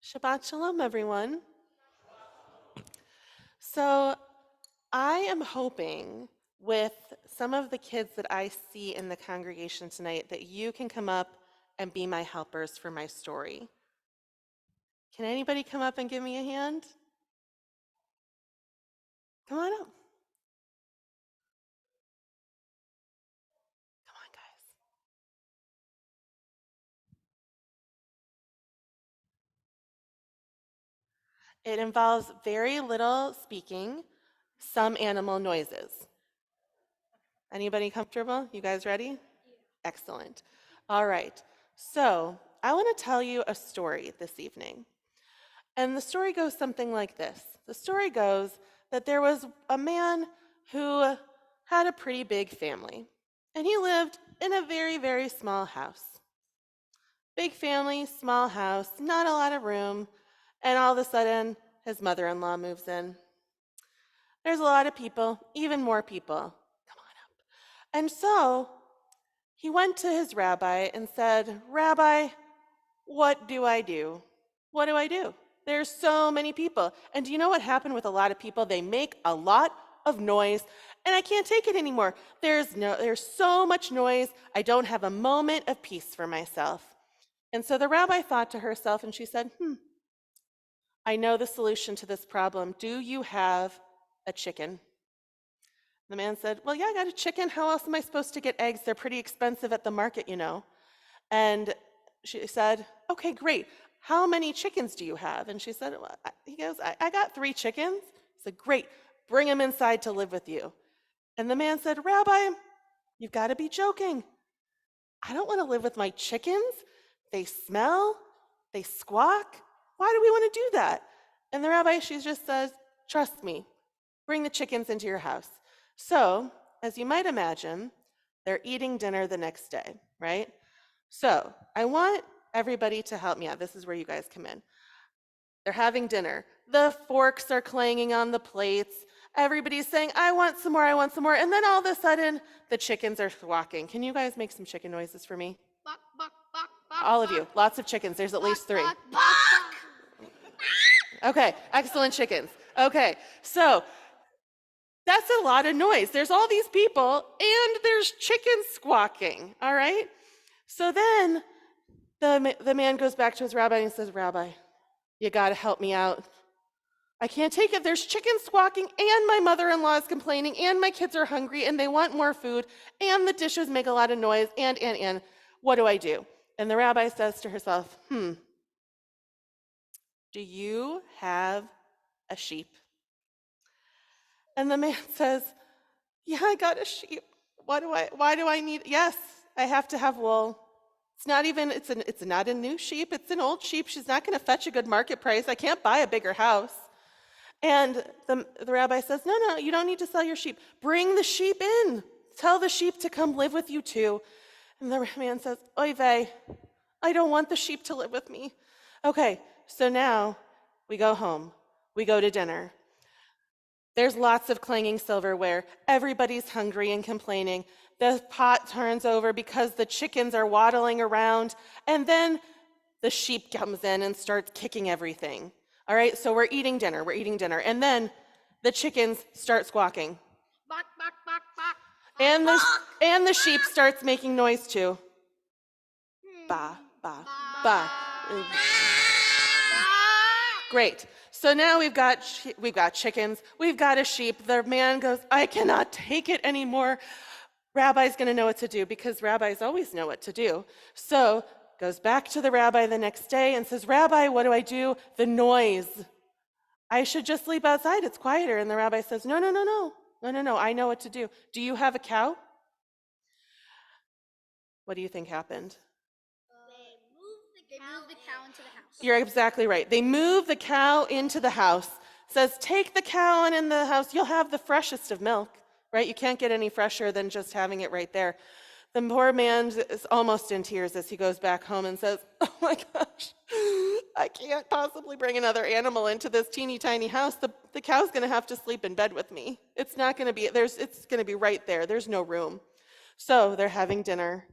Shabbat Shalom, everyone. So, I am hoping with some of the kids that I see in the congregation tonight that you can come up and be my helpers for my story. Can anybody come up and give me a hand? Come on up. Come on, guys. It involves very little speaking, some animal noises. Anybody comfortable? You guys ready? Excellent. All right. So, I want to tell you a story this evening. And the story goes something like this. The story goes that there was a man who had a pretty big family, and he lived in a very, very small house. Big family, small house, not a lot of room, and all of a sudden, his mother-in-law moves in. There's a lot of people, even more people. Come on up. And so he went to his rabbi and said, "Rabbi, what do I do? What do I do? There's so many people. And do you know what happened with a lot of people? They make a lot of noise, and I can't take it anymore. There's so much noise. I don't have a moment of peace for myself." And so the rabbi thought to herself, and she said, I know the solution to this problem. Do you have a chicken? The man said, "Well, yeah, I got a chicken. How else am I supposed to get eggs? They're pretty expensive at the market, you know." And she said, "Okay, great. How many chickens do you have?" And she said, he goes, I got 3 chickens. He said, "Great, bring them inside to live with you." And the man said, "Rabbi, you've got to be joking. I don't want to live with my chickens. They smell, they squawk. Why do we want to do that?" And the rabbi, she just says, "Trust me, bring the chickens into your house." So, as you might imagine, they're eating dinner the next day, right? So, I want everybody to help me out. This is where you guys come in. They're having dinner. The forks are clanging on the plates. Everybody's saying, "I want some more, I want some more." And then all of a sudden, the chickens are squawking. Can you guys make some chicken noises for me? Buck, buck, buck, buck, All of you. buck, Lots of chickens. There's at least 3. buck, buck. Okay, excellent chickens. Okay, so that's a lot of noise. There's all these people, and there's chickens squawking, all right? So then the man goes back to his rabbi and says, "Rabbi, you got to help me out. I can't take it. There's chickens squawking, and my mother-in-law is complaining, and my kids are hungry, and they want more food, and the dishes make a lot of noise, and. What do I do?" And the rabbi says to herself, "Do you have a sheep?" And the man says, "Yeah, I got a sheep. Why do I need, yes, I have to have wool. It's not a new sheep, it's an old sheep. She's not going to fetch a good market price. I can't buy a bigger house." And the rabbi says, No, you don't need to sell your sheep. Bring the sheep in. Tell the sheep to come live with you too." And the man says, "Oy vey, I don't want the sheep to live with me." Okay, so now we go home. We go to dinner. There's lots of clanging silverware. Everybody's hungry and complaining. The pot turns over because the chickens are waddling around. And then the sheep comes in and starts kicking everything. All right, so we're eating dinner. And then the chickens start squawking. Buck, buck, buck, buck. And the sheep starts making noise too. Ba, ba, ba. Great. So now we've got chickens, we've got a sheep. The man goes, "I cannot take it anymore." Rabbi's going to know what to do because rabbis always know what to do. So goes back to the rabbi the next day and says, "Rabbi, what do I do? The noise. I should just sleep outside. It's quieter." And the rabbi says, No. I know what to do. Do you have a cow?" What do you think happened? They moved the cow into the house. You're exactly right. They move the cow into the house. Says, "Take the cow on in the house. You'll have the freshest of milk," right? You can't get any fresher than just having it right there. The poor man is almost in tears as he goes back home and says, "Oh my gosh, I can't possibly bring another animal into this teeny tiny house. The cow's going to have to sleep in bed with me. It's not going to be, it's going to be right there. There's no room." So they're having dinner.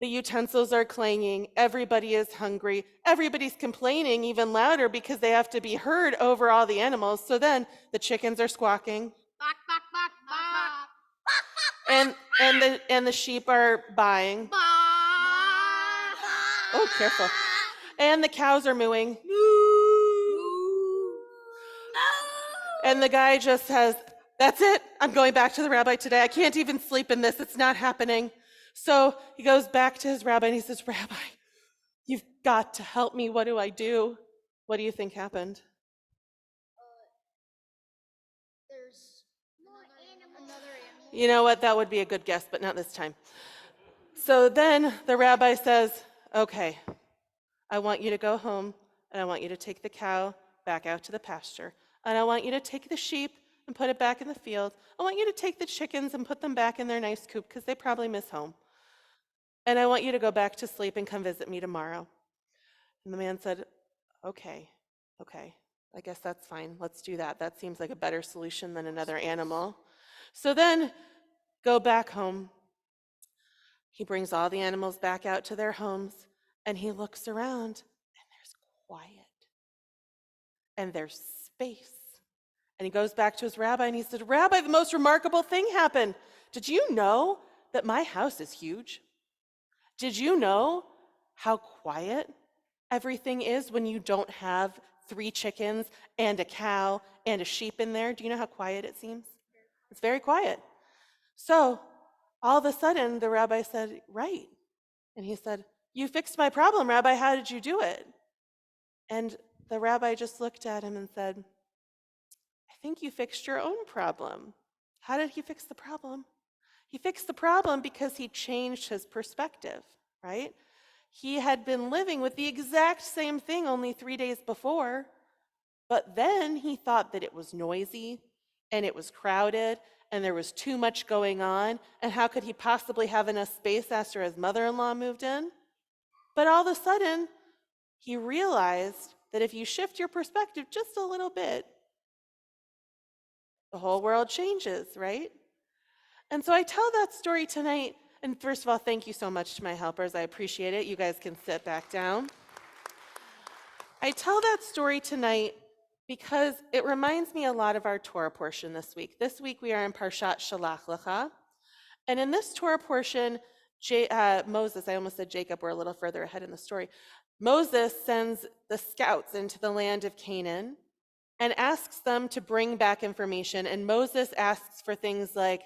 The utensils are clanging. Everybody is hungry. Everybody's complaining even louder because they have to be heard over all the animals. So then the chickens are squawking, Bak, bak, bak, bak. and the sheep are buying. Bak. Oh, careful. And the cows are mooing. And the guy just says, "That's it. I'm going back to the rabbi today. I can't even sleep in this. It's not happening." So he goes back to his rabbi and he says, "Rabbi, you've got to help me. What do I do?" What do you think happened? There's another animal. You know what? That would be a good guess, but not this time. So then the rabbi says, "Okay, I want you to go home and I want you to take the cow back out to the pasture. And I want you to take the sheep and put it back in the field. I want you to take the chickens and put them back in their nice coop because they probably miss home. And I want you to go back to sleep and come visit me tomorrow." And the man said, "Okay, okay, I guess that's fine. Let's do that. That seems like a better solution than another animal." So then go back home. He brings all the animals back out to their homes and he looks around and there's quiet and there's space. And he goes back to his rabbi and he said, "Rabbi, the most remarkable thing happened. Did you know that my house is huge? Did you know how quiet everything is when you don't have 3 chickens and a cow and a sheep in there? Do you know how quiet it seems? It's very quiet." So all of a sudden, the rabbi said, "Right." And he said, "You fixed my problem, Rabbi. How did you do it?" And the rabbi just looked at him and said, "I think you fixed your own problem." How did he fix the problem? He fixed the problem because he changed his perspective, right? He had been living with the exact same thing only 3 days before, but then he thought that it was noisy and it was crowded and there was too much going on, and how could he possibly have enough space after his mother-in-law moved in? But all of a sudden, he realized that if you shift your perspective just a little bit, the whole world changes, right? And so I tell that story tonight. And first of all, thank you so much to my helpers. I appreciate it. You guys can sit back down. I tell that story tonight because it reminds me a lot of our Torah portion this week. This week we are in Parshat Shalach Lecha. And in this Torah portion, Moses, I almost said Jacob, we're a little further ahead in the story. Moses sends the scouts into the land of Canaan and asks them to bring back information. And Moses asks for things like,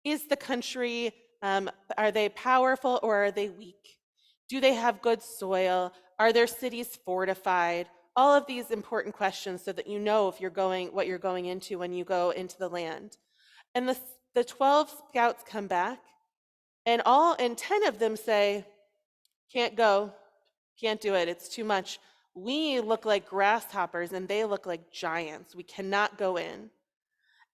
is the country, are they powerful or are they weak? Do they have good soil? Are their cities fortified? All of these important questions so that you know if you're going, what you're going into when you go into the land. And the 12 scouts come back, and 10 of them say, "Can't go, can't do it, it's too much. We look like grasshoppers and they look like giants. We cannot go in."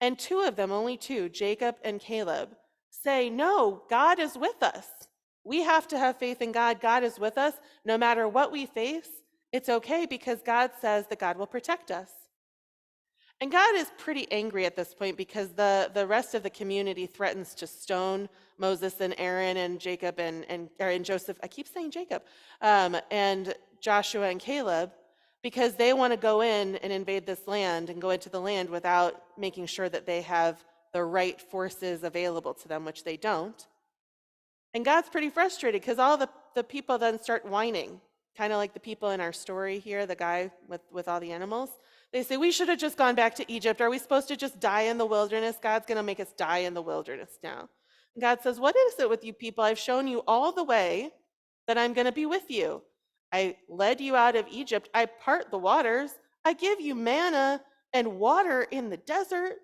And 2 of them, only 2, Jacob and Caleb, say, "No, God is with us. We have to have faith in God. God is with us. No matter what we face, it's okay because God says that God will protect us." And God is pretty angry at this point because the rest of the community threatens to stone Moses and Aaron and Jacob and Joseph. I keep saying Jacob, and Joshua and Caleb, because they want to go in and invade this land and go into the land without making sure that they have the right forces available to them, which they don't. And God's pretty frustrated because all the people then start whining, kind of like the people in our story here, the guy with all the animals. They say, "We should have just gone back to Egypt. Are we supposed to just die in the wilderness? God's going to make us die in the wilderness now." And God says, "What is it with you people? I've shown you all the way that I'm going to be with you. I led you out of Egypt. I part the waters. I give you manna and water in the desert.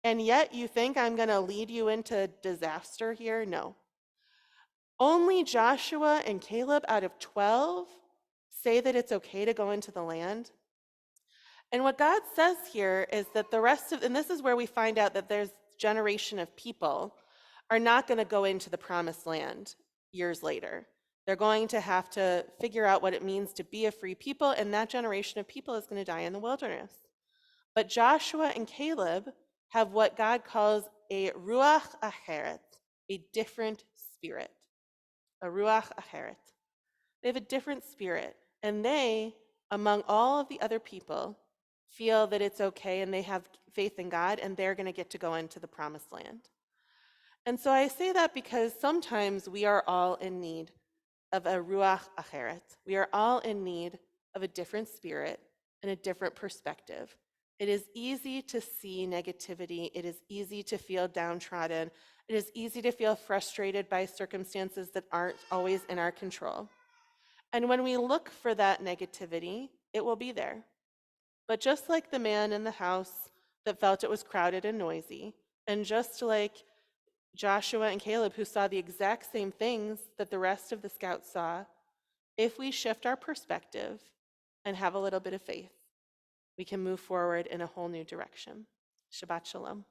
And yet you think I'm going to lead you into disaster here? No." Only Joshua and Caleb out of 12 say that it's okay to go into the land. And what God says here is that the rest of, and this is where we find out that there's generation of people are not going to go into the promised land years later. They're going to have to figure out what it means to be a free people, and that generation of people is going to die in the wilderness. But Joshua and Caleb have what God calls a ruach acheret, a different spirit. a ruach acheret. They have a different spirit, and they, among all of the other people, feel that it's okay and they have faith in God and they're going to get to go into the promised land. And so I say that because sometimes we are all in need of a ruach acheret. We are all in need of a different spirit and a different perspective. It is easy to see negativity. It is easy to feel downtrodden. It is easy to feel frustrated by circumstances that aren't always in our control. And when we look for that negativity, it will be there. But just like the man in the house that felt it was crowded and noisy, and just like Joshua and Caleb, who saw the exact same things that the rest of the scouts saw, if we shift our perspective and have a little bit of faith, we can move forward in a whole new direction. Shabbat shalom.